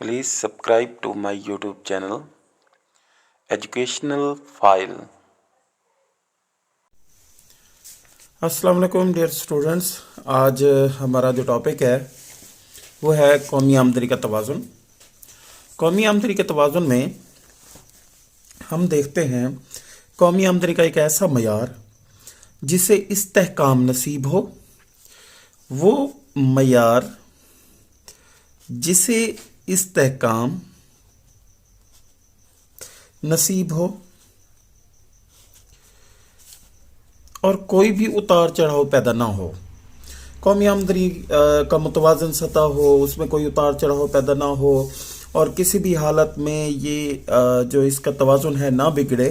Please subscribe to my YouTube channel Educational File। अस्सलाम वालेकुम dear students. आज हमारा जो टॉपिक है वो है कौमी आमदनी का तवाज़ुन। कौमी आमदनी के तवाज़ुन में हम देखते हैं कौमी आमदनी का एक ऐसा मयार जिसे इस्तेहकाम नसीब हो, वो मयार जिसे इस्तेहकाम नसीब हो और कोई भी उतार चढ़ाव पैदा ना हो। कौमी आमदनी का मुतवाज़न सतह हो, उसमें कोई उतार चढ़ाव पैदा ना हो और किसी भी हालत में ये जो इसका तवाज़ुन है ना बिगड़े,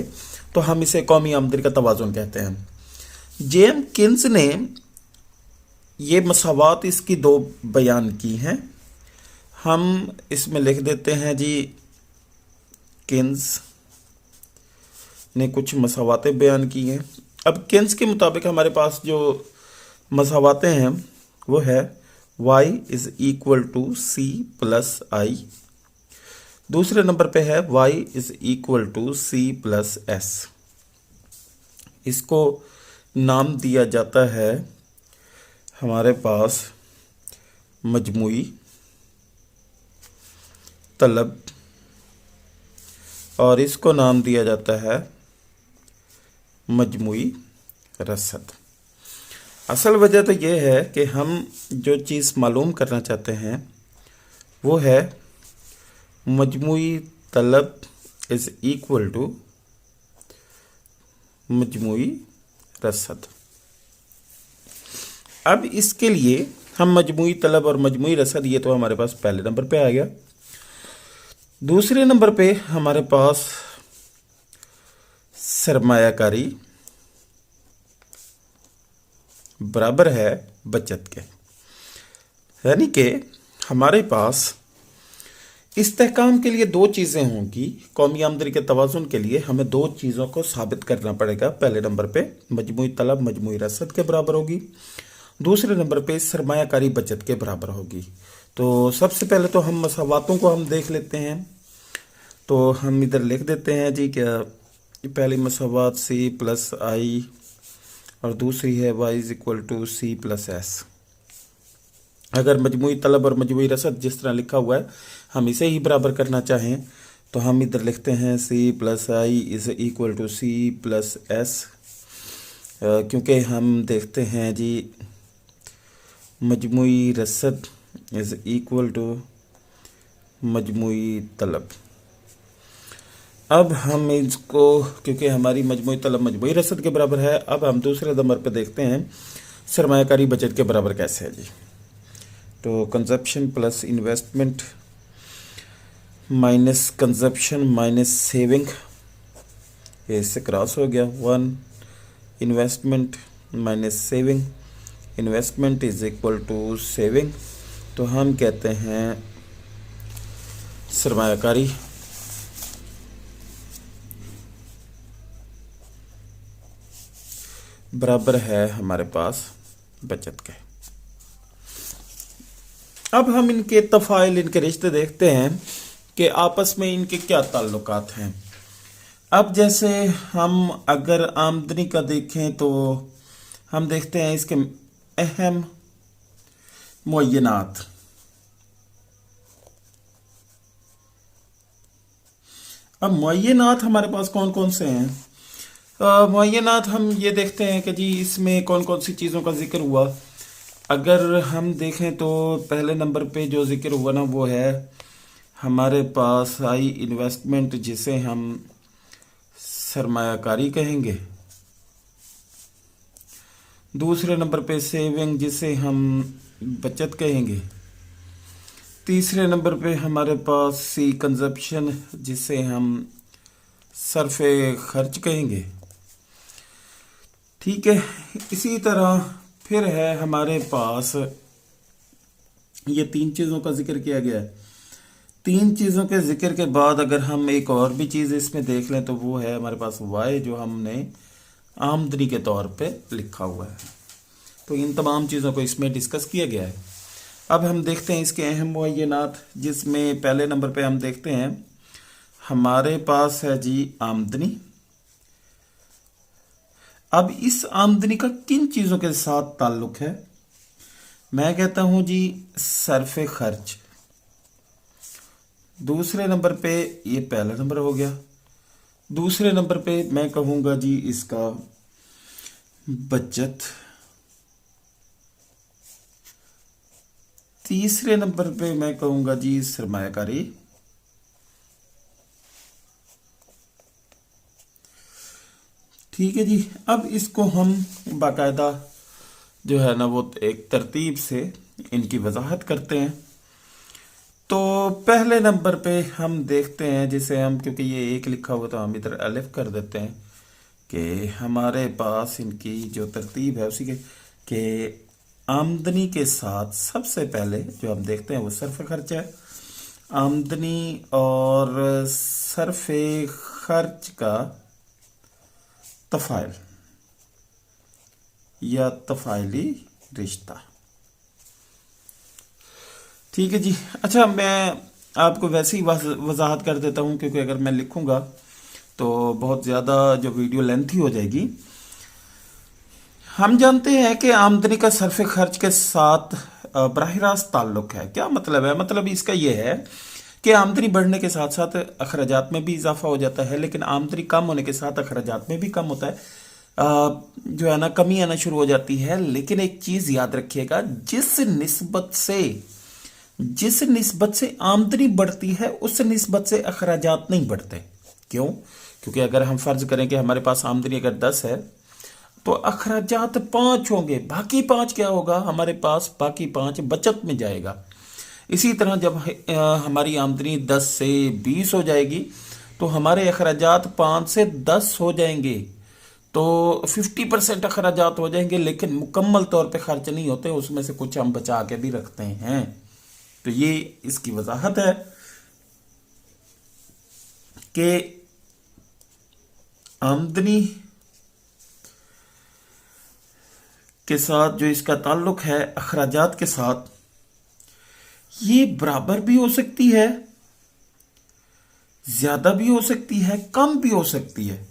तो हम इसे कौमी आमदनी का तवाज़ुन कहते हैं। जेएम किन्स ने ये मसावात इसकी दो बयान की हैं। हम इसमें लिख देते हैं जी, किन्स ने कुछ मसावातें बयान की हैं। अब किन्स के मुताबिक हमारे पास जो मसावातें हैं वो है y is equal to C plus I. दूसरे नंबर पे है y is equal to C plus S. इसको नाम दिया जाता है हमारे पास मजमूई तलब और इसको नाम दिया जाता है मजमूई रसद। असल वजह तो ये है कि हम जो चीज़ मालूम करना चाहते हैं वो है मजमूई तलब इज़ इक्वल टू मजमूई रसद। अब इसके लिए हम मजमूई तलब और मजमूई रसद, ये तो हमारे पास पहले नंबर पे आ गया। दूसरे नंबर पे हमारे पास सरमायाकारी बराबर है बचत के, यानी कि हमारे पास इस्तेहकाम के लिए दो चीज़ें होंगी। कौमी आमदनी के तवाज़ुन के लिए हमें दो चीज़ों को साबित करना पड़ेगा। पहले नंबर पे मजमूई तलब मजमूई रसद के बराबर होगी, दूसरे नंबर पे सरमायाकारी बचत के बराबर होगी। तो सबसे पहले तो हम मसावातों को हम देख लेते हैं। तो हम इधर लिख देते हैं जी, क्या पहली मसावात सी प्लस आई और दूसरी है y is equal to C plus S. अगर मजमूई तलब और मजमूई रसद जिस तरह लिखा हुआ है हम इसे ही बराबर करना चाहें तो हम इधर लिखते हैं C plus I is equal to C plus S, क्योंकि हम देखते हैं जी मजमूई रसद इज़ इक्वल टू मजमूई तलब। अब हम इसको, क्योंकि हमारी मजमूई तलब मजमूई रसद के बराबर है, अब हम दूसरे नंबर पे देखते हैं सरमायाकारी बचत के बराबर कैसे है जी। तो consumption plus investment minus consumption minus saving, ये इससे क्रॉस हो गया। 1 investment minus saving, investment is equal to saving. तो हम कहते हैं सरमायाकारी बराबर है हमारे पास बचत के। अब हम इनके तफ़ाइल, इनके रिश्ते देखते हैं कि आपस में इनके क्या ताल्लुकात हैं। अब जैसे हम अगर आमदनी का देखें तो हम देखते हैं इसके अहम मुअय्यनात। अब मुअय्यनात हमारे पास कौन कौन से हैं? मुअय्यनात हम ये देखते हैं कि जी इसमें कौन कौन सी चीज़ों का जिक्र हुआ। अगर हम देखें तो पहले नंबर पे जो जिक्र हुआ ना वो है हमारे पास आई इन्वेस्टमेंट, जिसे हम सरमायाकारी कहेंगे। दूसरे नंबर पे सेविंग, जिसे हम बचत कहेंगे। तीसरे नंबर पे हमारे पास सी कंजप्शन, जिसे हम सरफे खर्च कहेंगे। ठीक है, इसी तरह फिर है हमारे पास, ये तीन चीज़ों का जिक्र किया गया है। तीन चीज़ों के जिक्र के बाद अगर हम एक और भी चीज़ इसमें देख लें तो वो है हमारे पास वाई, जो हमने आमदनी के तौर पे लिखा हुआ है। तो इन तमाम चीज़ों को इसमें डिस्कस किया गया है। अब हम देखते हैं इसके अहम मुअय्यनात, जिसमें पहले नंबर पे हम देखते हैं हमारे पास है जी आमदनी। अब इस आमदनी का किन चीज़ों के साथ ताल्लुक है? मैं कहता हूं जी सरफे खर्च। दूसरे नंबर पे, ये पहला नंबर हो गया। दूसरे नंबर पे मैं कहूँगा जी इसका बचत। तीसरे नंबर पे मैं कहूँगा जी सरमायाकारी। ठीक है जी। अब इसको हम बाकायदा जो है ना वो एक तरतीब से इनकी वजाहत करते हैं। तो पहले नंबर पे हम देखते हैं, जिसे हम, क्योंकि ये एक लिखा हुआ तो हम इधर अलिफ कर देते हैं, कि हमारे पास इनकी जो तरतीब है उसी के आमदनी के साथ सबसे पहले जो हम देखते हैं वो सर्फ खर्च है। आमदनी और सर्फे खर्च का तफाइल या तफाइली रिश्ता। ठीक है जी। अच्छा, मैं आपको वैसे ही वजाहत कर देता हूँ, क्योंकि अगर मैं लिखूंगा तो बहुत ज़्यादा जो वीडियो लेंथी हो जाएगी। हम जानते हैं कि आमदनी का सरफे खर्च के साथ बराह रास्त ताल्लुक है। क्या मतलब है? मतलब इसका यह है कि आमदनी बढ़ने के साथ साथ अखराजात में भी इजाफा हो जाता है, लेकिन आमदनी कम होने के साथ अखराजात में भी कम होता है, जो है ना कमी आना शुरू हो जाती है। लेकिन एक चीज़ याद रखिएगा, जिस निस्बत से आमदनी बढ़ती है उस निस्बत से अखराजात नहीं बढ़ते। क्यों? क्योंकि अगर हम फर्ज करें कि हमारे पास आमदनी अगर 10 है तो अखराजात 5 होंगे, बाकी 5 क्या होगा हमारे पास? बाकी 5 बचत में जाएगा। इसी तरह जब हमारी आमदनी 10 से 20 हो जाएगी तो हमारे अखराजात 5 से 10 हो जाएंगे, तो 50% अखराजात हो जाएंगे, लेकिन मुकम्मल तौर पे खर्च नहीं होते, उसमें से कुछ हम बचा के भी रखते हैं। तो ये इसकी वजाहत है कि आमदनी के साथ जो इसका ताल्लुक है अखराजात के साथ, ये बराबर भी हो सकती है, ज्यादा भी हो सकती है, कम भी हो सकती है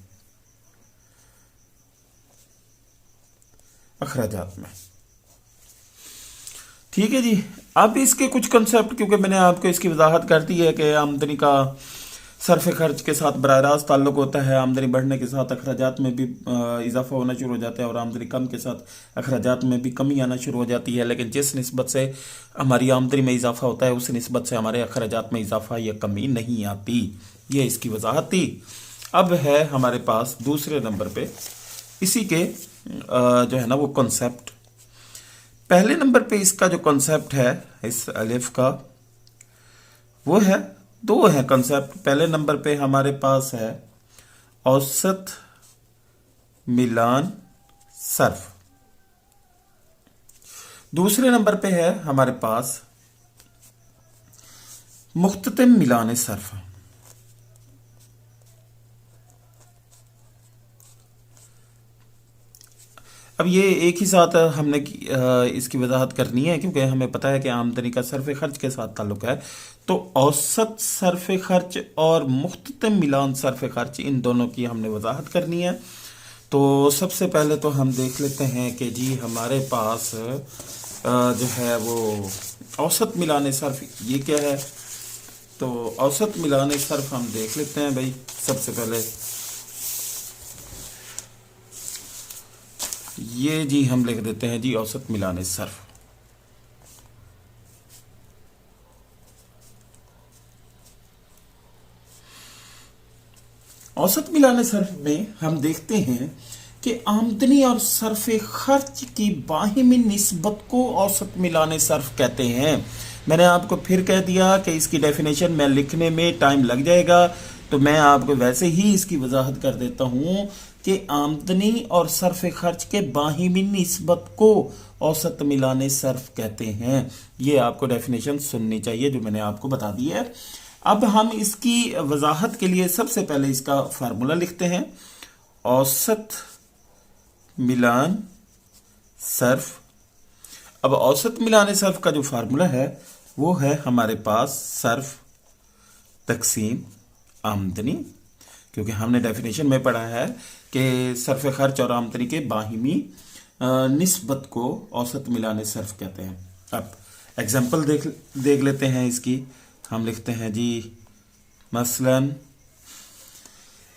अखराजात में। ठीक है जी। अब इसके कुछ कंसेप्ट, क्योंकि मैंने आपको इसकी वजाहत कर दी है कि आमदनी का सरफे खर्च के साथ बराह रास्त ताल्लुक होता है, आमदनी बढ़ने के साथ अखराजात में भी इजाफा होना शुरू हो जाता है, और आमदनी कम के साथ अखराजात में भी कमी आना शुरू हो जाती है। लेकिन जिस निस्बत से हमारी आमदनी में इजाफा होता है उस निस्बत से हमारे अखराजात में इजाफा या कमी नहीं आती। ये इसकी वजाहत थी। अब है हमारे पास दूसरे नंबर पे इसी के जो है ना वो कॉन्सेप्ट। पहले नंबर पे इसका जो कॉन्सेप्ट है इस अलिफ का, वो है, 2 है कॉन्सेप्ट। पहले नंबर पे हमारे पास है औसत मिलान सर्फ। दूसरे नंबर पे है हमारे पास मुख्ततिम मिलान सर्फ। अब ये एक ही साथ हमने इसकी वजाहत करनी है, क्योंकि हमें पता है कि आमदनी का सरफे खर्च के साथ ताल्लुक है। तो औसत सरफे खर्च और मुख्ततिम मिलान सरफे खर्च, इन दोनों की हमने वजाहत करनी है। तो सबसे पहले तो हम देख लेते हैं कि जी हमारे पास जो है वो औसत मिलान सर्फ ये क्या है। तो औसत मिलान सर्फ हम देख लेते हैं भाई। सबसे पहले ये जी हम लिख देते हैं जी औसत मिलान सर्फ। औसत मिलान सर्फ में हम देखते हैं कि आमदनी और सरफे खर्च की बाहिमी निस्बत को औसत मिलान सर्फ कहते हैं। मैंने आपको फिर कह दिया कि इसकी डेफिनेशन में लिखने में टाइम लग जाएगा, तो मैं आपको वैसे ही इसकी वजाहत कर देता हूं कि आमदनी और सरफे खर्च के बाहिमी निस्बत को औसत मिलान सर्फ कहते हैं। ये आपको डेफिनेशन सुननी चाहिए जो मैंने आपको बता दी है। अब हम इसकी वजाहत के लिए सबसे पहले इसका फार्मूला लिखते हैं। औसत मिलान सर्फ। अब औसत मिलाने सर्फ का जो फार्मूला है वो है हमारे पास सर्फ तकसीम आमदनी, क्योंकि हमने डेफिनेशन में पढ़ा है कि सर्फ खर्च और आमदनी के बाहिमी निस्बत को औसत मिलाने सर्फ कहते हैं। अब एग्जांपल देख लेते हैं इसकी। हम लिखते हैं जी, मसलन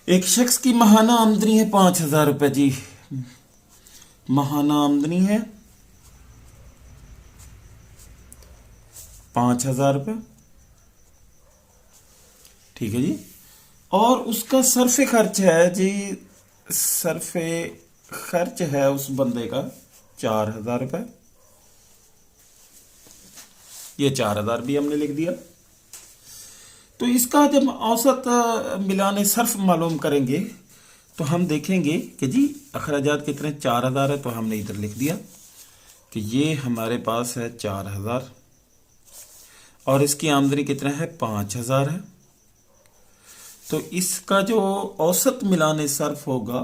एक शख्स की माहाना आमदनी है 5,000 रुपये जी। माहाना आमदनी है 5,000 रुपये, ठीक है जी। और उसका सर्फे खर्च है जी, सर्फे खर्च है उस बंदे का 4,000 रुपये। ये 4,000 भी हमने लिख दिया। तो इसका जब औसत मिलाने सर्फ मालूम करेंगे तो हम देखेंगे कि जी अखराजात कितने 4,000 है, तो हमने इधर लिख दिया कि ये हमारे पास है 4,000 और इसकी आमदनी कितना है 5,000 है। तो इसका जो औसत मिलाने सर्फ होगा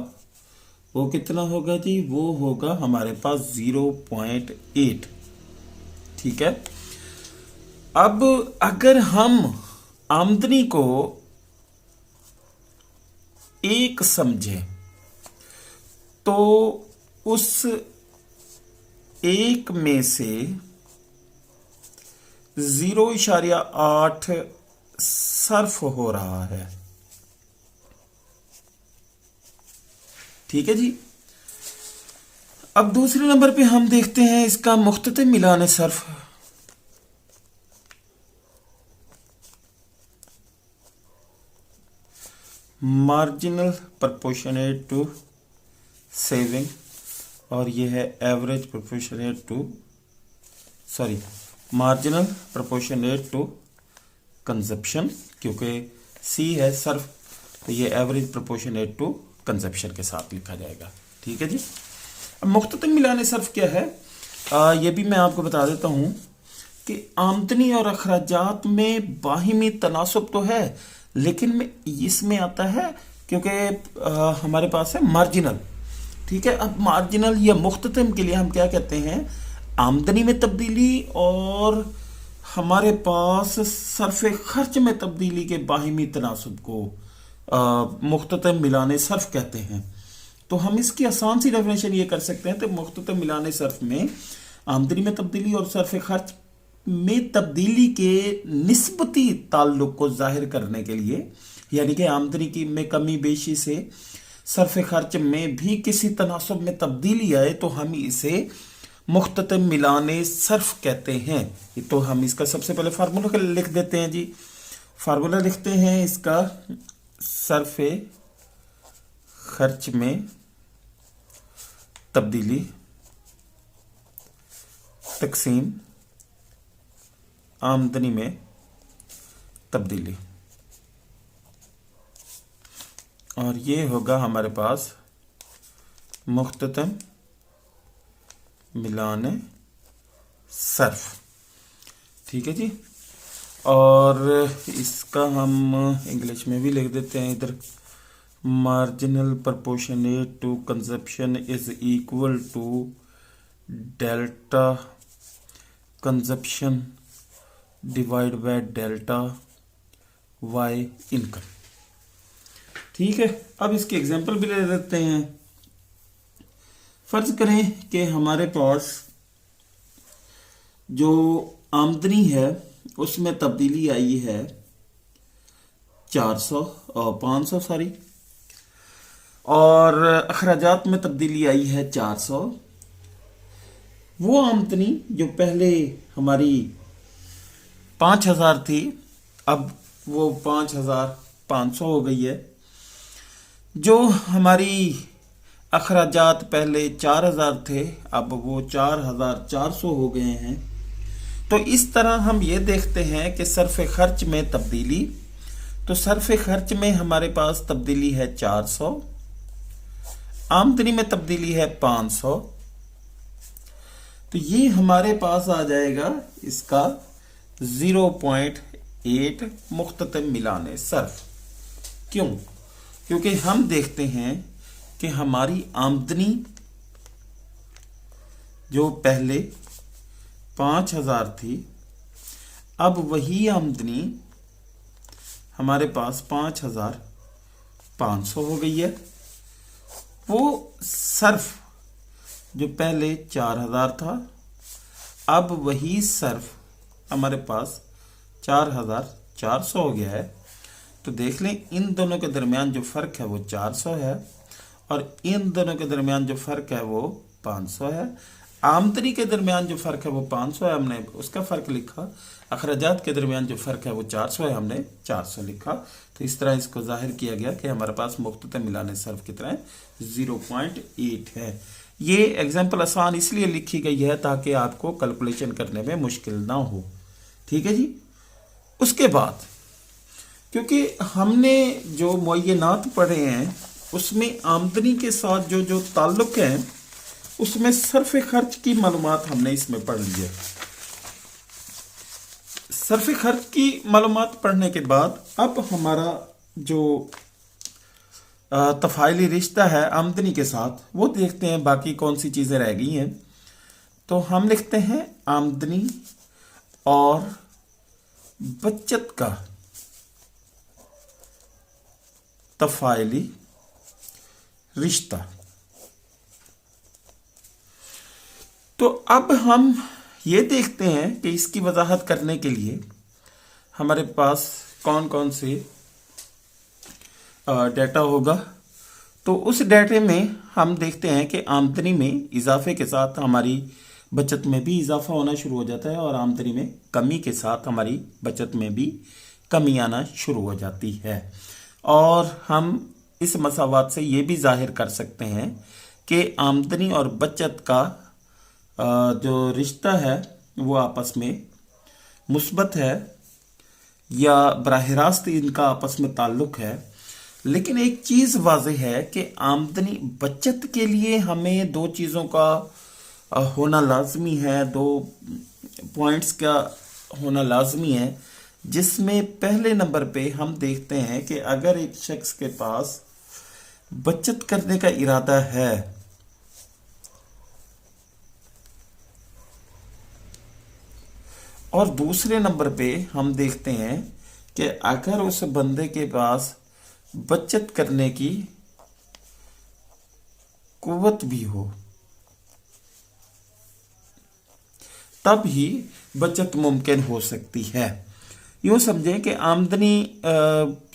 वो कितना होगा जी, वो होगा हमारे पास 0.8, ठीक है। अब अगर हम आमदनी को एक समझें तो उस एक में से 0.8 सर्फ हो रहा है, ठीक है जी। अब दूसरे नंबर पे हम देखते हैं इसका मुख्तते मिलाने सर्फ। मार्जिनल प्रोपोर्शनेट टू सेविंग, और ये है average proportionate to marginal proportionate to consumption, क्योंकि सी है सर्फ तो ये एवरेज प्रोपोर्शनेट टू कंजप्शन के साथ लिखा जाएगा, ठीक है जी। अब मुख्तते मिलाने सर्फ क्या है, ये भी मैं आपको बता देता हूं कि आमदनी और अखराजात में बाहिमी तनासुब तो है, लेकिन इसमें आता है क्योंकि हमारे पास है मार्जिनल, ठीक है। अब मार्जिनल या मुख्ततम के लिए हम क्या कहते हैं, आमदनी में तब्दीली और हमारे पास सर्फे खर्च में तब्दीली के बाहिमी तनासुब को मुख्ततम मिलाने सर्फ कहते हैं। तो हम इसकी आसान सी डेफिनेशन ये कर सकते हैं, तो मुख्ततम मिलाने सर्फ में आमदनी में तब्दीली और सर्फे खर्च में तब्दीली के निस्बती ताल्लुक को जाहिर करने के लिए, यानी कि आमदनी की में कमी बेशी से सर्फ खर्च में भी किसी तनासब में तब्दीली आए तो हम इसे मुख्ततम मिलाने सर्फ कहते हैं। तो हम इसका सबसे पहले फार्मूला लिख देते हैं जी। फार्मूला लिखते हैं इसका, सर्फ खर्च में तब्दीली तकसीम आमदनी में तब्दीली, और ये होगा हमारे पास मुख्ततम मिलाने सर्फ, ठीक है जी। और इसका हम इंग्लिश में भी लिख देते हैं इधर, marginal proportionate to consumption is equal to delta consumption divide by delta Y income, ठीक है। अब इसके एग्जांपल भी ले लेते हैं। फर्ज करें कि हमारे पास जो आमदनी है उसमें तब्दीली आई है 500 सॉरी, और अखराजात में तब्दीली आई है 400। वो आमदनी जो पहले हमारी 5,000 थी, अब वो 5,500 हो गई है। जो हमारी अखराजात पहले 4,000 थे, अब वो 4,400 हो गए हैं। तो इस तरह हम ये देखते हैं कि सर्फ खर्च में तब्दीली, तो सर्फ खर्च में हमारे पास तब्दीली है 400, आमदनी में तब्दीली है 500। तो ये हमारे पास आ जाएगा इसका 0.8 मुख्ततम मिलाने सर्फ। क्यों? क्योंकि हम देखते हैं कि हमारी आमदनी जो पहले 5,000 थी, अब वही आमदनी हमारे पास 5,500 हो गई है। वो सर्फ जो पहले 4,000 था, अब वही सर्फ हमारे पास 4,400 हो गया है। तो देख लें, इन दोनों के दरमियान जो फ़र्क है वो 400 है और इन दोनों के दरमियान जो फ़र्क है वो 500 है। आमदनी के दरमियान जो फ़र्क है वो 500 है, हमने उसका फ़र्क लिखा। अखराजात के दरमियान जो फ़र्क है वो 400 है, हमने 400 लिखा। तो इस तरह इसको जाहिर किया गया कि हमारे पास मुख्तता मिलाने सर्फ कितना है, 0.8 है। ये एग्जाम्पल आसान इसलिए लिखी गई है ताकि आपको कैलकुलेशन करने में मुश्किल ना हो। ठीक है जी। उसके बाद क्योंकि हमने जो मुअय्यनात पढ़े हैं उसमें आमदनी के साथ जो जो ताल्लुक है उसमें सर्फ खर्च की मालूमात हमने इसमें पढ़ ली है। सर्फ खर्च की मालूमात पढ़ने के बाद अब हमारा जो तफाइली रिश्ता है आमदनी के साथ वो देखते हैं, बाकी कौन सी चीज़ें रह गई हैं। तो हम लिखते हैं आमदनी और बचत का तफाइली रिश्ता। तो अब हम ये देखते हैं कि इसकी वजाहत करने के लिए हमारे पास कौन कौन से डाटा होगा। तो उस डाटे में हम देखते हैं कि आमदनी में इजाफे के साथ हमारी बचत में भी इजाफा होना शुरू हो जाता है और आमदनी में कमी के साथ हमारी बचत में भी कमी आना शुरू हो जाती है। और हम इस मसावात से ये भी जाहिर कर सकते हैं कि आमदनी और बचत का जो रिश्ता है वो आपस में मुस्बत है या बराह रास्त इनका आपस में ताल्लुक है। लेकिन एक चीज़ वाज़ेह है कि आमदनी बचत के लिए हमें दो चीज़ों का होना लाजमी है, दो पॉइंट्स का होना लाजमी है, जिसमें पहले नंबर पे हम देखते हैं कि अगर एक शख्स के पास बचत करने का इरादा है और दूसरे नंबर पे हम देखते हैं कि अगर उस बंदे के पास बचत करने की कुव्वत भी हो तब ही बचत मुमकिन हो सकती है। यूँ समझें कि आमदनी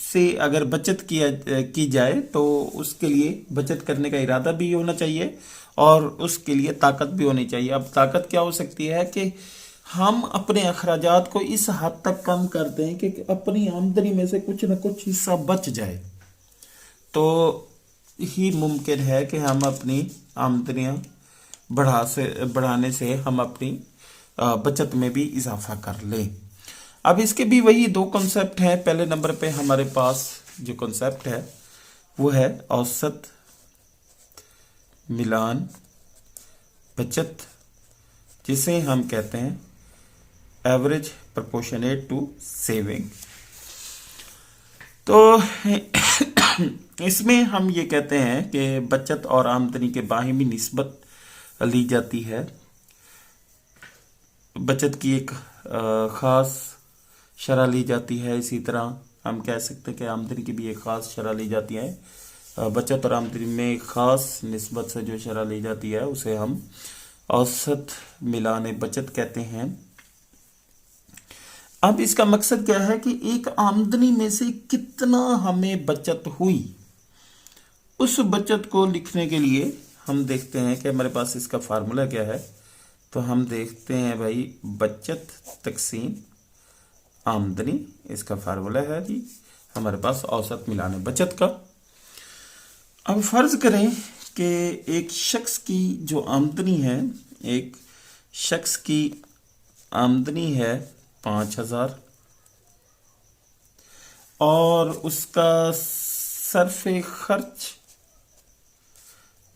से अगर बचत की जाए तो उसके लिए बचत करने का इरादा भी होना चाहिए और उसके लिए ताकत भी होनी चाहिए। अब ताकत क्या हो सकती है कि हम अपने अखराजात को इस हद तक कम कर दें कि अपनी आमदनी में से कुछ न कुछ हिस्सा बच जाए, तो ही मुमकिन है कि हम अपनी आमदनियाँ बढ़ाने से हम अपनी बचत में भी इजाफा कर लें। अब इसके भी वही दो कॉन्सेप्ट हैं। पहले नंबर पे हमारे पास जो कॉन्सेप्ट है वो है औसत मिलान बचत, जिसे हम कहते हैं एवरेज प्रोपोर्शनेट टू सेविंग। तो इसमें हम ये कहते हैं कि बचत और आमदनी के बाहिमी निस्बत ली जाती है। बचत की एक ख़ास शरह ली जाती है, इसी तरह हम कह सकते हैं कि आमदनी की भी एक ख़ास शरह ली जाती है। बचत और आमदनी में एक ख़ास निस्बत से जो शरह ली जाती है उसे हम औसत मिलान बचत कहते हैं। अब इसका मकसद क्या है कि एक आमदनी में से कितना हमें बचत हुई, उस बचत को लिखने के लिए हम देखते हैं कि हमारे पास इसका फार्मूला क्या है। तो हम देखते हैं भाई, बचत तकसीम आमदनी, इसका फार्मूला है जी हमारे पास औसत मिलान बचत का। अब फर्ज करें कि एक शख्स की जो आमदनी है, एक शख्स की आमदनी है 5,000 और उसका सर्फे खर्च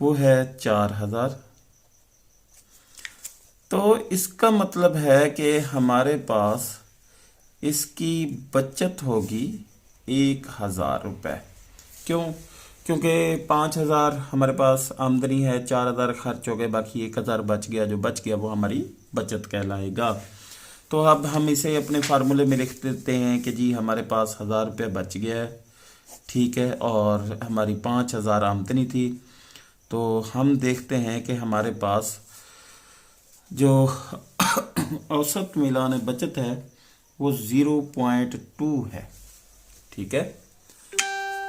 वो है 4,000। तो इसका मतलब है कि हमारे पास इसकी बचत होगी 1,000 रुपये। क्यों? क्योंकि 5,000 हमारे पास आमदनी है, 4,000 खर्च हो गए, बाकी 1,000 बच गया। जो बच गया वो हमारी बचत कहलाएगा। तो अब हम इसे अपने फार्मूले में लिख देते हैं कि जी हमारे पास 1000 रुपये बच गया है, ठीक है, और हमारी 5000 आमदनी थी। तो हम देखते हैं कि हमारे पास जो औसत मिलान बचत है वो 0.2 है, ठीक है।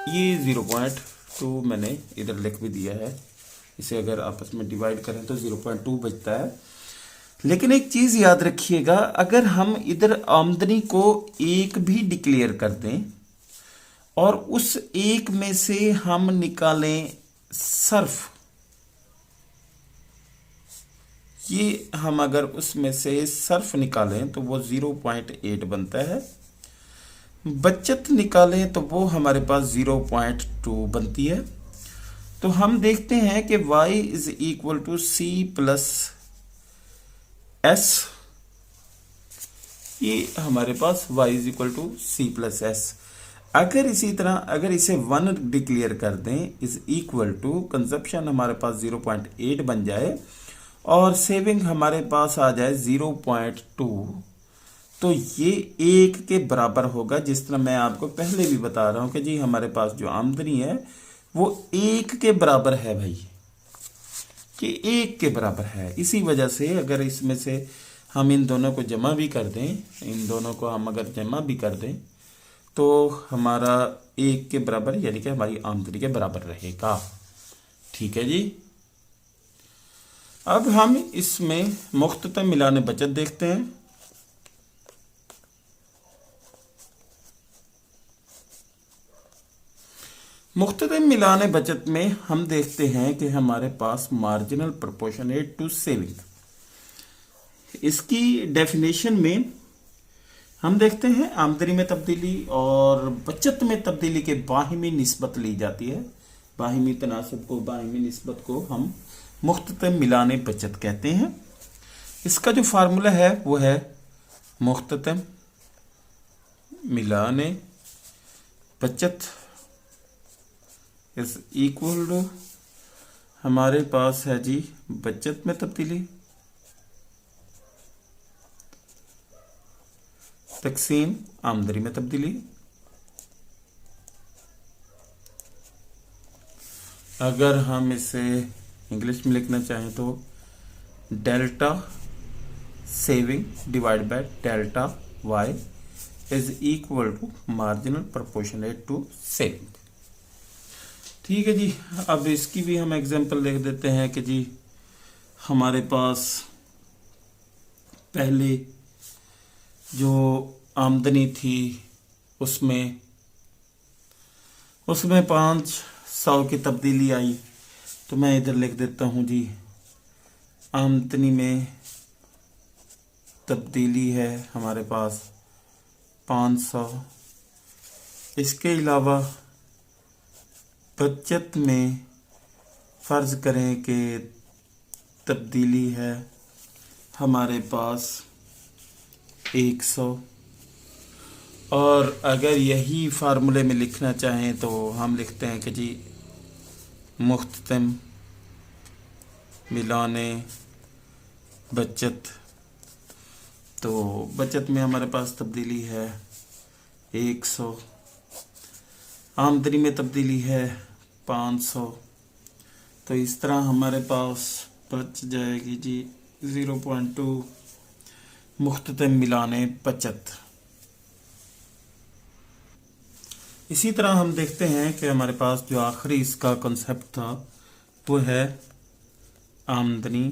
ये 0.2 मैंने इधर लिख भी दिया है। इसे अगर आपस में डिवाइड करें तो 0.2 बचता है। लेकिन एक चीज़ याद रखिएगा, अगर हम इधर आमदनी को 1 भी डिक्लेयर कर दें और उस 1 में से हम निकालें सर्फ, ये हम अगर उसमें से सर्फ निकालें तो वो 0.8 बनता है। बचत निकालें तो वो हमारे पास 0.2 बनती है। तो हम देखते हैं कि y is equal to C plus S, ये हमारे पास y is equal to C plus S। अगर इसी तरह अगर इसे 1 डिक्लेयर कर दें इज इक्वल टू कंजप्शन हमारे पास 0.8 बन जाए और सेविंग हमारे पास आ जाए 0.2, तो ये 1 के बराबर होगा। जिस तरह मैं आपको पहले भी बता रहा हूं कि जी हमारे पास जो आमदनी है वो 1 के बराबर है भाई, कि 1 के बराबर है। इसी वजह से अगर इसमें से हम इन दोनों को जमा भी कर दें, इन दोनों को हम अगर जमा भी कर दें तो हमारा 1 के बराबर यानी कि हमारी आमदनी के बराबर रहेगा, ठीक है जी। अब हम इसमें मुख्ततम मिलान बचत देखते हैं। मुख्ततम मिलान बचत में हम देखते हैं कि हमारे पास मार्जिनल प्रोपोर्शनेट टू सेविंग, इसकी डेफिनेशन में हम देखते हैं आमदनी में तब्दीली और बचत में तब्दीली के बाहिमी निस्बत ली जाती है। बाहिमी तनासब को, बाहिमी निस्बत को हम मुख्ततम मिलान बचत कहते हैं। इसका जो फार्मूला है वो है मुख्ततम मिलान बचत इज इक्वल टू, हमारे पास है जी बचत में तब्दीली तकसीम आमदनी में तब्दीली। अगर हम इसे इंग्लिश में लिखना चाहें तो delta saving divide by delta Y is equal to marginal proportionate to saving, ठीक है जी। अब इसकी भी हम एग्जांपल लिख देते हैं कि जी हमारे पास पहले जो आमदनी थी उसमें 500 की तब्दीली आई, तो मैं इधर लिख देता हूँ जी आमदनी में तब्दीली है हमारे पास 500। इसके अलावा बचत में फ़र्ज़ करें कि तब्दीली है हमारे पास 100, और अगर यही फार्मूले में लिखना चाहें तो हम लिखते हैं कि जी मुख्ततम मिलाने बचत, तो बचत में हमारे पास तब्दीली है 100, आमदनी में तब्दीली है 500, तो इस तरह हमारे पास बच जाएगी जी 0.2 मुख्ततम मिलाने बचत। इसी तरह हम देखते हैं कि हमारे पास जो आखिरी इसका कॉन्सेप्ट था वो है आमदनी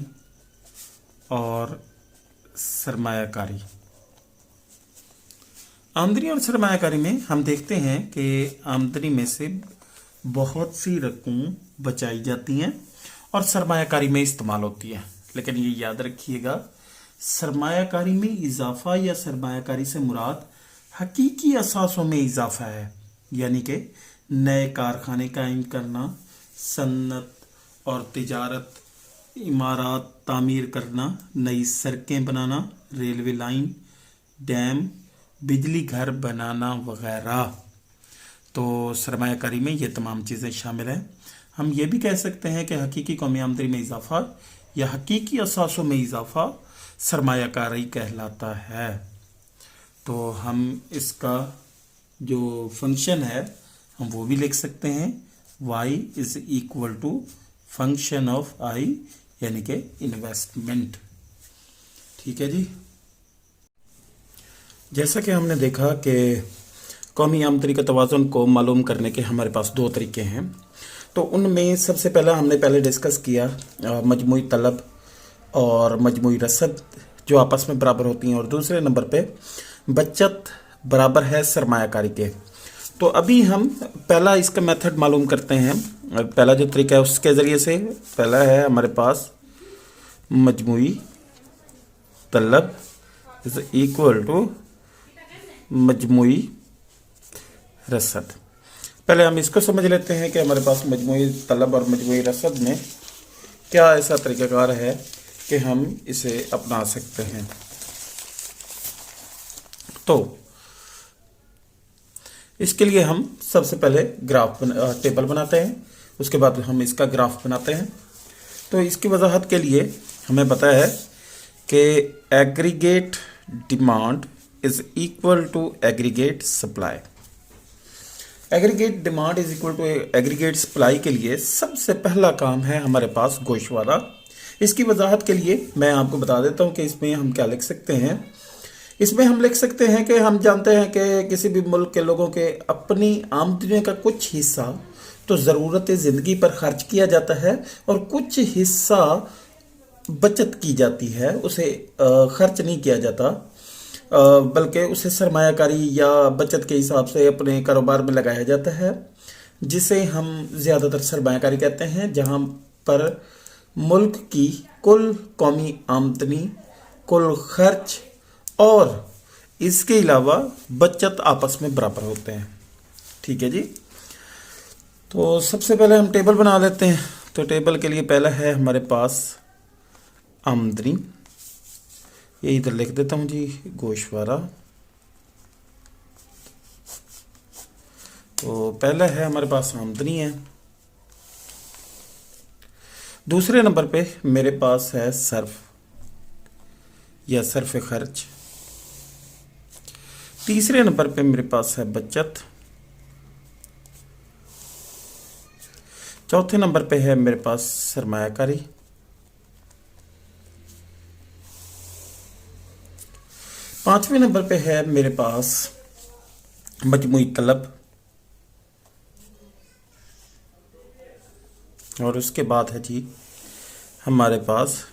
और सरमायाकारी। आमदनी और सरमायाकारी में हम देखते हैं कि आमदनी में से बहुत सी रकम बचाई जाती हैं और सरमायाकारी में इस्तेमाल होती है। लेकिन ये याद रखिएगा, सरमायाकारी में इजाफा या सरमायाकारी से मुराद हकीकी असासों में इजाफा है, यानी कि नए कारखाने कायम करना, सन्नत और तिजारत, इमारत तामीर करना, नई सड़कें बनाना, रेलवे लाइन, डैम, बिजली घर बनाना वगैरह। तो सरमायाकारी में ये तमाम चीज़ें शामिल हैं। हम ये भी कह सकते हैं कि हकीकी कौमी आमदनी में इजाफा या हकीकी असासों में इजाफा सरमायाकारी कहलाता है। तो हम इसका जो फंक्शन है हम वो भी लिख सकते हैं, y is equal to function of I, यानी कि इन्वेस्टमेंट। ठीक है जी। जैसा कि हमने देखा कि कौमी आमदनी के तवाज़ुन को मालूम करने के हमारे पास दो तरीके हैं। तो उनमें सबसे पहला हमने पहले डिस्कस किया मजमूई तलब और मजमूई रसद जो आपस में बराबर होती हैं, और दूसरे नंबर पे बचत बराबर है सरमायाकारी के। तो अभी हम पहला इसका मेथड मालूम करते हैं। पहला जो तरीका है उसके ज़रिए से, पहला है हमारे पास मजमूई तलब इज इक्वल टू मजमूई रसद। पहले हम इसको समझ लेते हैं कि हमारे पास मजमूई तलब और मजमूई रसद में क्या ऐसा तरीक़ाकार है कि हम इसे अपना सकते हैं। तो इसके लिए हम सबसे पहले टेबल बनाते हैं, उसके बाद हम इसका ग्राफ बनाते हैं। तो इसकी वजाहत के लिए हमें पता है कि aggregate demand is equal to aggregate supply. Aggregate demand is equal to aggregate supply के लिए सबसे पहला काम है हमारे पास गोशवारा। इसकी वजाहत के लिए मैं आपको बता देता हूँ कि इसमें हम क्या लिख सकते हैं। इसमें हम लिख सकते हैं कि हम जानते हैं कि किसी भी मुल्क के लोगों के अपनी आमदनी का कुछ हिस्सा तो ज़रूरत ज़िंदगी पर खर्च किया जाता है और कुछ हिस्सा बचत की जाती है, उसे खर्च नहीं किया जाता, बल्कि उसे सरमायाकारी या बचत के हिसाब से अपने कारोबार में लगाया जाता है, जिसे हम ज़्यादातर सरमायाकारी कहते हैं, जहाँ पर मुल्क की कुल कौमी आमदनी, कुल खर्च और इसके अलावा बचत आपस में बराबर होते हैं। ठीक है जी। तो सबसे पहले हम टेबल बना लेते हैं। तो टेबल के लिए पहला है हमारे पास आमदनी, ये इधर लिख देता हूँ जी, गोशवारा। तो पहला है हमारे पास आमदनी है। दूसरे नंबर पे मेरे पास है सर्फ या सर्फ खर्च। तीसरे नंबर पे मेरे पास है बचत। चौथे नंबर पे है मेरे पास सरमायाकारी। पांचवें नंबर पे है मेरे पास मजमूई तलब, और उसके बाद है जी हमारे पास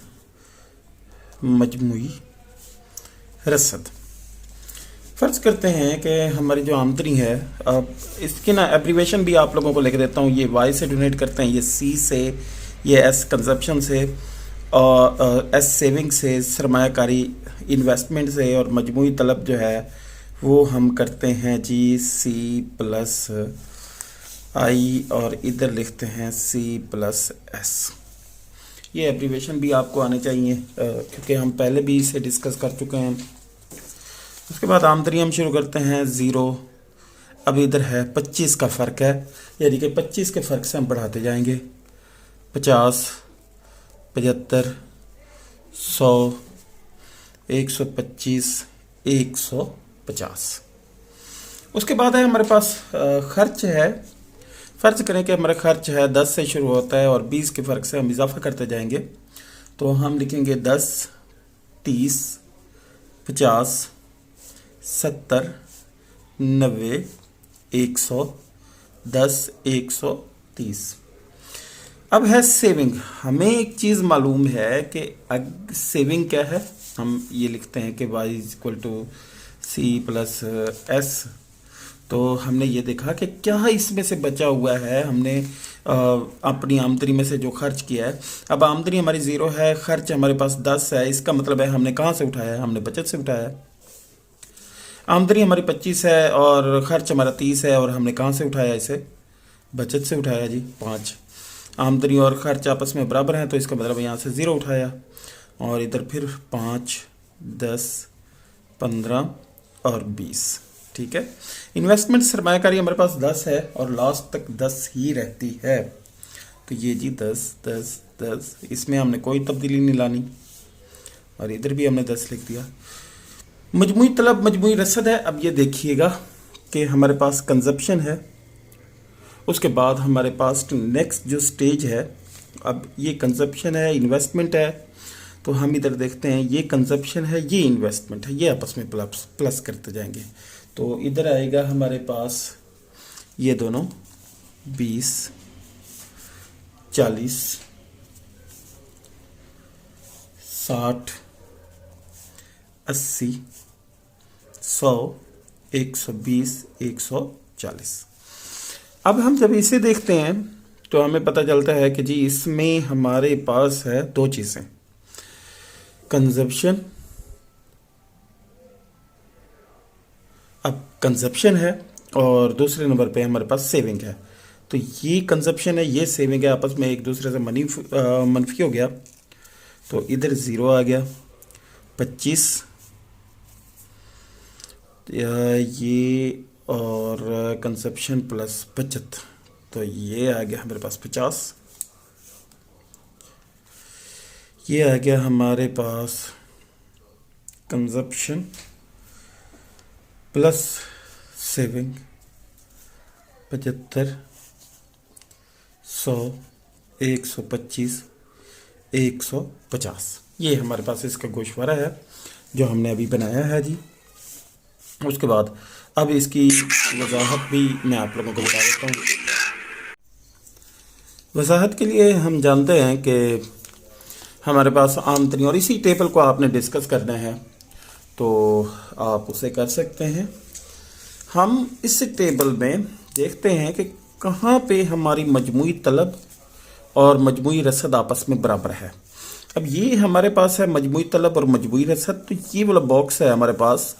मजमूई रसद। फ़र्ज़ करते हैं कि हमारी जो आमदनी है, अब इसकी ना एब्रीवेशन भी आप लोगों को लिख देता हूँ। ये वाई से डोनेट करते हैं, ये सी से, ये एस कंजप्शन से, और एस सेविंग से, सरमायाकारी इन्वेस्टमेंट से, और मजमूई तलब जो है वो हम करते हैं जी सी प्लस आई, और इधर लिखते हैं सी प्लस एस। ये एब्रीवेशन भी आपको आने चाहिए क्योंकि हम पहले भी इसे डिस्कस कर चुके हैं। उसके बाद आमदनी हम शुरू करते हैं ज़ीरो। अब इधर है 25 का फ़र्क है, यानी कि 25 के फ़र्क से हम बढ़ाते जाएंगे। 50, 75, 100, 125, 150। उसके बाद है हमारे पास खर्च है। फ़र्ज करें कि हमारा खर्च है 10 से शुरू होता है और 20 के फ़र्क से हम इजाफा करते जाएंगे। तो हम लिखेंगे 10, 30, 50, 70, 90, 110, 130। अब है सेविंग। हमें एक चीज़ मालूम है कि सेविंग क्या है। हम ये लिखते हैं कि y equal to C plus S. तो हमने ये देखा कि क्या इसमें से बचा हुआ है, हमने अपनी आमदनी में से जो खर्च किया है। अब आमदनी हमारी ज़ीरो है, खर्च हमारे पास 10 है, इसका मतलब है हमने कहाँ से उठाया है, हमने बचत से उठाया है। आमदनी हमारी 25 है और खर्च हमारा 30 है, और हमने कहाँ से उठाया, इसे बचत से उठाया जी 5। आमदनी और खर्च आपस में बराबर हैं, तो इसका मतलब यहाँ से ज़ीरो उठाया, और इधर फिर 5, 10, 15 और 20। ठीक है। इन्वेस्टमेंट सरमायाकारी हमारे पास 10 है और लास्ट तक 10 ही रहती है। तो ये जी 10, 10, 10, इसमें हमने कोई तब्दीली नहीं लानी। और इधर भी हमने 10 लिख दिया। मजमुई तलब मजमुई रसद है। अब ये देखिएगा कि हमारे पास कंजप्शन है, उसके बाद हमारे पास नेक्स्ट जो स्टेज है, अब ये कंजप्शन है, इन्वेस्टमेंट है, तो हम इधर देखते हैं ये कंजप्शन है, ये इन्वेस्टमेंट है, ये आपस में प्लस प्लस करते जाएंगे। तो इधर आएगा हमारे पास ये दोनों 20, 40, 60, 80, 100, 120, 140। अब हम जब इसे देखते हैं तो हमें पता चलता है कि जी इसमें हमारे पास है दो चीज़ें, कंजप्शन, अब कंजप्शन है और दूसरे नंबर पे हमारे पास सेविंग है। तो ये कंजप्शन है, ये सेविंग है, आपस में एक दूसरे से मनफी हो गया, तो इधर 0 आ गया। 25 ये और कंजप्शन प्लस बचत, तो ये आ गया हमारे पास 50। ये आ गया हमारे पास कंजप्शन प्लस सेविंग, 75, 100, 125, 150। ये हमारे पास इसका गोशवारा है जो हमने अभी बनाया है जी। उसके बाद अब इसकी वजाहत भी मैं आप लोगों को बता देता हूँ। वजाहत के लिए हम जानते हैं कि हमारे पास आमदनी, और इसी टेबल को आपने डिस्कस करना है तो आप उसे कर सकते हैं। हम इस टेबल में देखते हैं कि कहाँ पे हमारी मजमूई तलब और मजमूई रसद आपस में बराबर है। अब ये हमारे पास है मजमूई तलब और मजमूई रसद, तो ये वाला बॉक्स है हमारे पास,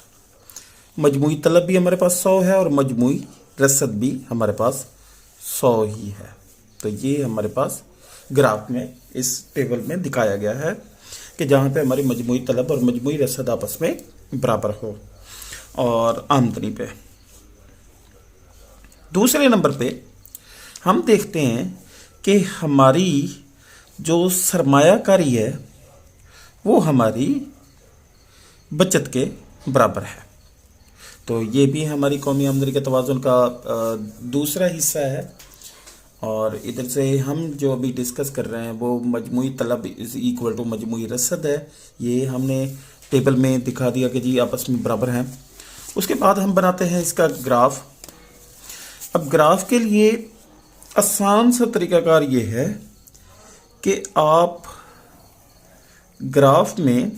मजमूई तलब भी हमारे पास 100 है और मजमूई रसद भी हमारे पास 100 ही है। तो ये हमारे पास ग्राफ में इस टेबल में दिखाया गया है कि जहाँ पे हमारी मजमूई तलब और मजमूई रसद आपस में बराबर हो। और आमदनी पे दूसरे नंबर पे हम देखते हैं कि हमारी जो सरमायाकारी है वो हमारी बचत के बराबर है। तो ये भी हमारी कौमी आमदनी के तवाज़ुन का दूसरा हिस्सा है। और इधर से हम जो अभी डिस्कस कर रहे हैं वो मजमूई तलब इज इक्वल टू मजमूई रसद है, ये हमने टेबल में दिखा दिया कि जी आपस में बराबर हैं। उसके बाद हम बनाते हैं इसका ग्राफ। अब ग्राफ के लिए आसान सा तरीकाकार ये है कि आप ग्राफ में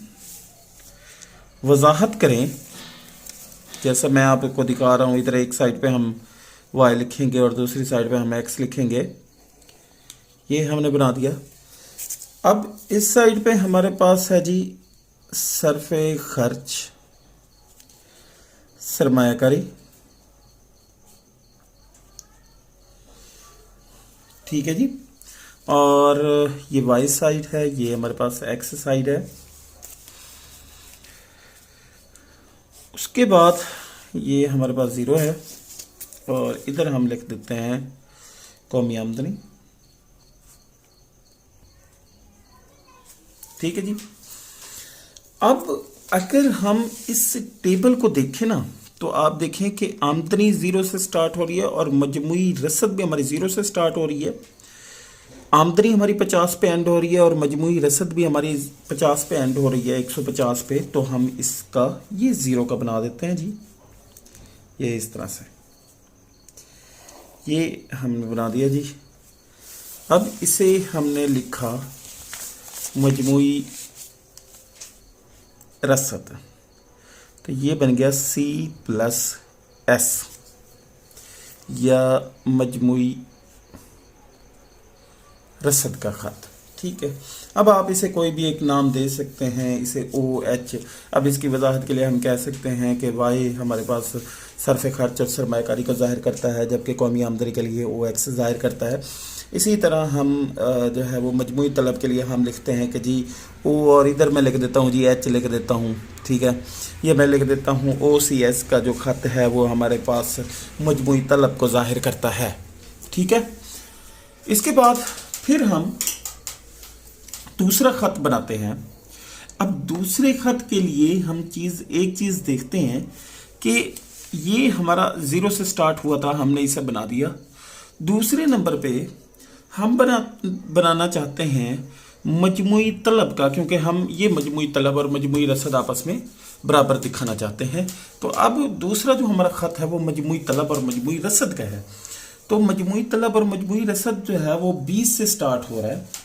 वजाहत करें, जैसा मैं आपको दिखा रहा हूँ। इधर एक साइड पे हम y लिखेंगे और दूसरी साइड पे हम x लिखेंगे, ये हमने बना दिया। अब इस साइड पे हमारे पास है जी सरफे खर्च, सरमायाकारी, ठीक है जी। और ये y साइड है, ये हमारे पास x साइड है। उसके बाद ये हमारे पास 0 है और इधर हम लिख देते हैं कौमी आमदनी, ठीक है जी। अब अगर हम इस टेबल को देखें ना तो आप देखें कि आमदनी 0 से स्टार्ट हो रही है और मजमूई रसद भी हमारी 0 से स्टार्ट हो रही है। आमदनी हमारी 50 पे एंड हो रही है और मजमूई रसद भी हमारी 50 पे एंड हो रही है, 150 पे। तो हम इसका ये 0 का बना देते हैं जी, ये इस तरह से ये हमने बना दिया जी। अब इसे हमने लिखा मजमूई रसद, तो ये बन गया C+S या मजमूई रसद का खत, ठीक है। अब आप इसे कोई भी एक नाम दे सकते हैं, इसे OH। अब इसकी वजाहत के लिए हम कह सकते हैं कि Y हमारे पास सरफ़ खर्च और सरमायाकारी को ज़ाहिर करता है, जबकि कौमी आमदनी के लिए OX ज़ाहिर करता है। इसी तरह हम जो है वो मजमूई तलब के लिए हम लिखते हैं कि जी O, और इधर मैं लिख देता हूँ जी H लिख देता हूँ, ठीक है। ये मैं लिख देता हूँ OCS का जो ख़त है वो हमारे पास मजमूई तलब को ज़ाहिर करता है, ठीक है। इसके बाद फिर हम दूसरा ख़त बनाते हैं। अब दूसरे खत के लिए हम एक चीज देखते हैं कि ये हमारा 0 से स्टार्ट हुआ था, हमने इसे बना दिया। दूसरे नंबर पे हम बनाना चाहते हैं मजमुई तलब का, क्योंकि हम ये मजमुई तलब और मजमुई रसद आपस में बराबर दिखाना चाहते हैं। तो अब दूसरा जो हमारा खत है वो मजमुई तलब और मजमुई रसद का है। तो मजमुई तलब और मजमुई रसद जो है वो 20 से स्टार्ट हो रहा है।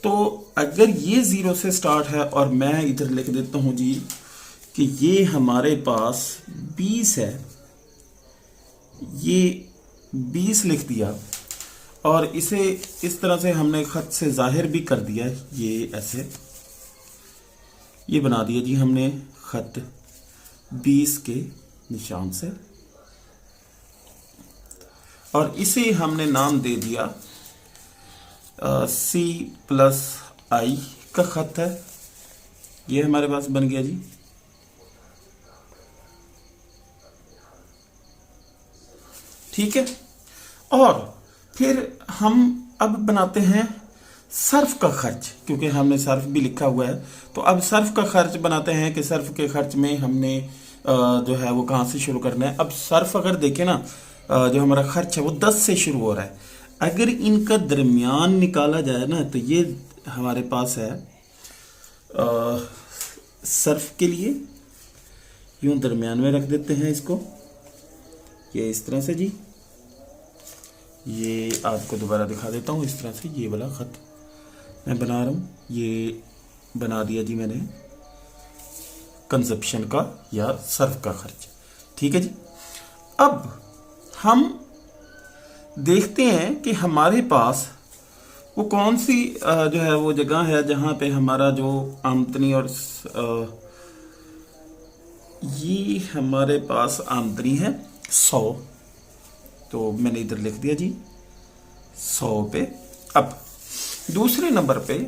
तो अगर ये 0 से स्टार्ट है और मैं इधर लिख देता हूं जी कि ये हमारे पास 20 है, ये 20 लिख दिया और इसे इस तरह से हमने खत से जाहिर भी कर दिया। ये ऐसे ये बना दिया जी हमने खत 20 के निशान से, और इसे हमने नाम दे दिया C+I का खत है। ये हमारे पास बन गया जी। ठीक है, और फिर हम अब बनाते हैं सर्फ का खर्च, क्योंकि हमने सर्फ भी लिखा हुआ है। तो अब सर्फ का खर्च बनाते हैं कि सर्फ के खर्च में हमने जो है वो कहाँ से शुरू करना है। अब सर्फ अगर देखें ना, जो हमारा खर्च है वो 10 से शुरू हो रहा है। अगर इनका दरमियान निकाला जाए ना तो ये हमारे पास है सर्फ के लिए यूं दरमियान में रख देते हैं इसको, ये इस तरह से जी। ये आपको दोबारा दिखा देता हूँ, इस तरह से ये वाला खत मैं बना रहा हूँ। ये बना दिया जी मैंने कंजप्शन का या सर्फ का खर्च। ठीक है जी। अब हम देखते हैं कि हमारे पास वो कौन सी जो है वो जगह है जहाँ पे हमारा जो आमदनी और ये हमारे पास आमदनी है 100। तो मैंने इधर लिख दिया जी 100 पे। अब दूसरे नंबर पे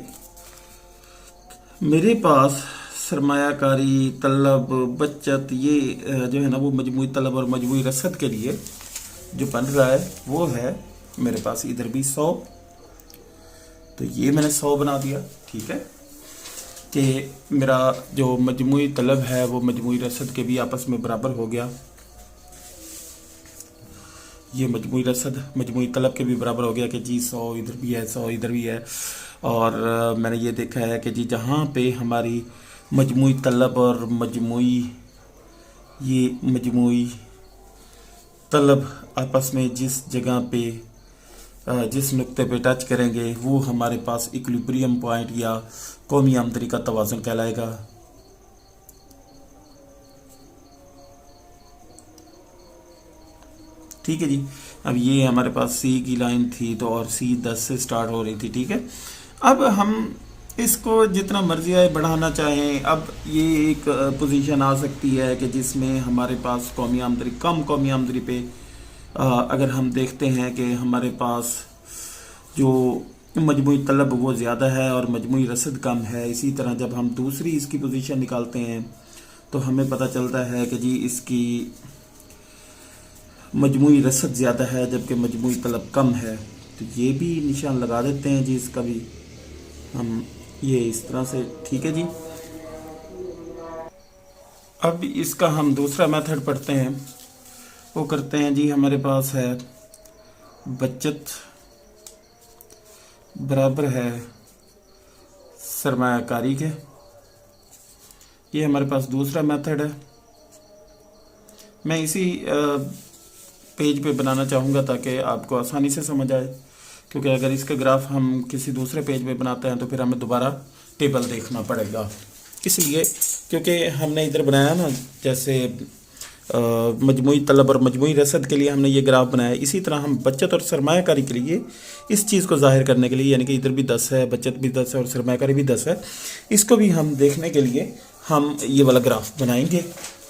मेरे पास सरमायाकारी, तलब, बचत, ये जो है ना वो मजमूई तलब और मजमूई रसद के लिए जो बन रहा है वो है मेरे पास इधर भी 100। तो ये मैंने 100 बना दिया। ठीक है कि मेरा जो मजमूई तलब है वो मजमूई रसद के भी आपस में बराबर हो गया। ये मजमूई रसद मजमूई तलब के भी बराबर हो गया कि जी 100 इधर भी है, 100 इधर भी है। और मैंने ये देखा है कि जी जहाँ पे हमारी मजमूई तलब और मजमूई तलब आपस में जिस जगह पे जिस नुक्ते पे टच करेंगे वो हमारे पास इक्विलिब्रियम पॉइंट या कौमी आमदनी का तवाज़ुन कहलाएगा। ठीक है जी। अब ये हमारे पास सी की लाइन थी तो और सी 10 से स्टार्ट हो रही थी। ठीक है, अब हम इसको जितना मर्जी आए बढ़ाना चाहें। अब ये एक पोजीशन आ सकती है कि जिसमें हमारे पास कौमी आमदनी पे अगर हम देखते हैं कि हमारे पास जो मजमूई तलब वो ज़्यादा है और मजमूई रसद कम है। इसी तरह जब हम दूसरी इसकी पोजीशन निकालते हैं तो हमें पता चलता है कि जी इसकी मजमूई रसद ज़्यादा है जबकि मजमूई तलब कम है। तो ये भी निशान लगा देते हैं जी, इसका भी हम ये इस तरह से। ठीक है जी। अब इसका हम दूसरा मेथड पढ़ते हैं, वो करते हैं जी। हमारे पास है बचत बराबर है सरमायाकारी के। ये हमारे पास दूसरा मेथड है। मैं इसी पेज पे बनाना चाहूँगा ताकि आपको आसानी से समझ आए, क्योंकि अगर इसका ग्राफ हम किसी दूसरे पेज पे बनाते हैं तो फिर हमें दोबारा टेबल देखना पड़ेगा। इसलिए क्योंकि हमने इधर बनाया ना, जैसे मजमूई तलब और मजमूई रसद के लिए हमने ये ग्राफ बनाया, इसी तरह हम बचत और सरमायाकारी के लिए इस चीज़ को जाहिर करने के लिए, यानी कि इधर भी 10 है, बचत भी 10 है और सरमायाकारी भी 10 है, इसको भी हम देखने के लिए हम ये वाला ग्राफ बनाएंगे।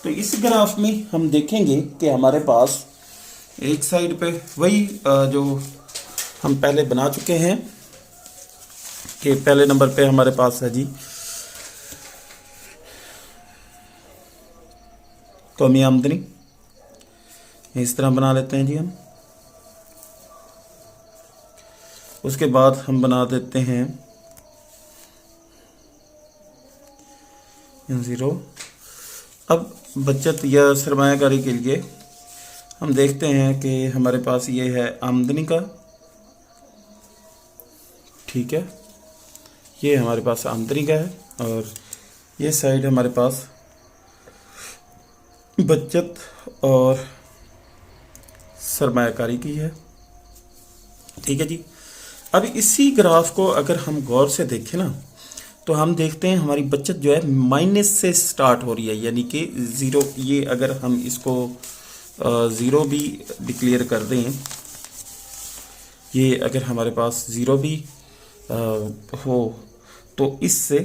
तो इस ग्राफ में हम देखेंगे कि हमारे पास एक साइड पे वही जो हम पहले बना चुके हैं कि पहले नंबर पे हमारे पास है जी कौमी आमदनी। इस तरह बना लेते हैं जी हम। उसके बाद हम बना देते हैं इन 0। अब बचत या सरमायाकारी के लिए हम देखते हैं कि हमारे पास ये है आमदनी का, ठीक है, ये हमारे पास आमदनी का है और ये साइड हमारे पास बचत और सरमायाकारी की है, ठीक है जी। अब इसी ग्राफ को अगर हम गौर से देखें ना तो हम देखते हैं हमारी बचत जो है माइनस से स्टार्ट हो रही है, यानी कि 0। ये अगर हम इसको 0 भी डिक्लेयर कर दें, ये अगर हमारे पास 0 भी हो तो इससे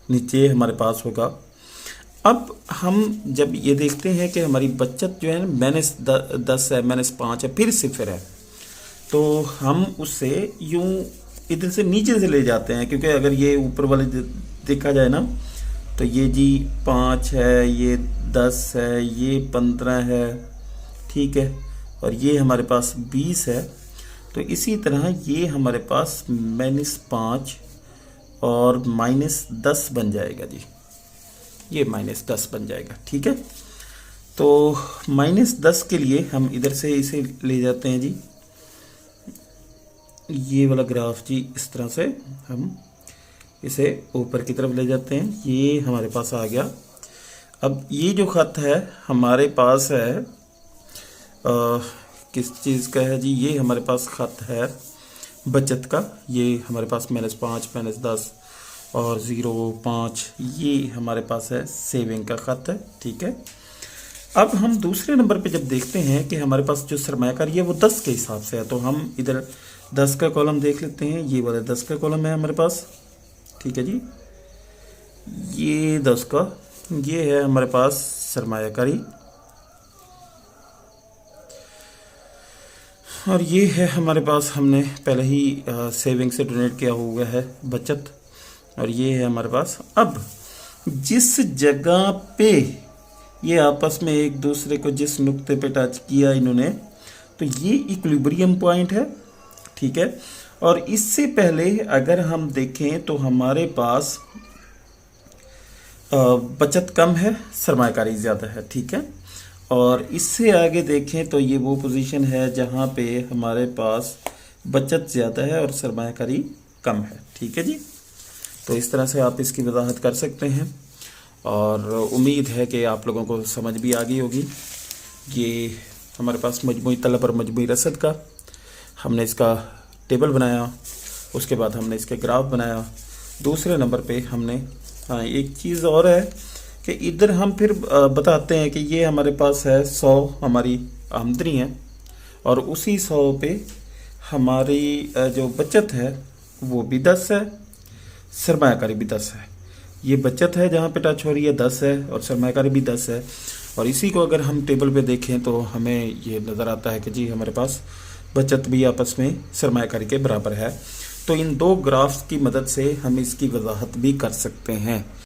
नीचे हमारे पास होगा। अब हम जब ये देखते हैं कि हमारी बचत जो है -10 है, -5 है, फिर सिफर है, तो हम उससे यूं इधर से नीचे से ले जाते हैं, क्योंकि अगर ये ऊपर वाले देखा जाए ना तो ये जी 5 है, ये 10 है, ये 15 है, ठीक है, और ये हमारे पास 20 है। तो इसी तरह ये हमारे पास -5 और -10 बन जाएगा जी, ये -10 बन जाएगा, ठीक है। तो -10 के लिए हम इधर से इसे ले जाते हैं जी, ये वाला ग्राफ जी, इस तरह से हम इसे ऊपर की तरफ ले जाते हैं, ये हमारे पास आ गया। अब ये जो खत है हमारे पास है किस चीज़ का है जी, ये हमारे पास खत है बचत का, ये हमारे पास -5, -10 और 0, 5, ये हमारे पास है सेविंग का खत है, ठीक है। अब हम दूसरे नंबर पे जब देखते हैं कि हमारे पास जो सरमायाकारी है वो 10 के हिसाब से है, तो हम इधर 10 का कॉलम देख लेते हैं, ये वाला 10 का कॉलम है हमारे पास, ठीक है जी। ये 10 का, ये है हमारे पास सरमायाकारी, और ये है हमारे पास हमने पहले ही सेविंग से डोनेट किया हुआ है बचत, और ये है हमारे पास। अब जिस जगह पे ये आपस में एक दूसरे को जिस नुक्ते पे टच किया इन्होंने, तो ये इक्विलिब्रियम पॉइंट है, ठीक है। और इससे पहले अगर हम देखें तो हमारे पास बचत कम है, सरमायाकारी ज़्यादा है, ठीक है। और इससे आगे देखें तो ये वो पोजीशन है जहाँ पे हमारे पास बचत ज़्यादा है और सरमायाकारी कम है, ठीक है जी। तो इस तरह से आप इसकी वजाहत कर सकते हैं और उम्मीद है कि आप लोगों को समझ भी आ गई होगी। ये हमारे पास मजमूई तलब और मजमूई रसद का हमने इसका टेबल बनाया, उसके बाद हमने इसके ग्राफ बनाया। दूसरे नंबर पे हमने हाँ एक चीज़ और है कि इधर हम फिर बताते हैं कि ये हमारे पास है 100 हमारी आमदनी है और उसी 100 पे हमारी जो बचत है वो भी 10 है, सरमायाकारी भी 10 है। ये बचत है जहाँ पे टच हो रही है 10 है और सरमायाकारी भी 10 है। और इसी को अगर हम टेबल पे देखें तो हमें ये नज़र आता है कि जी हमारे पास बचत भी आपस में सरमायाकारी के बराबर है। तो इन दो ग्राफ्स की मदद से हम इसकी वजाहत भी कर सकते हैं।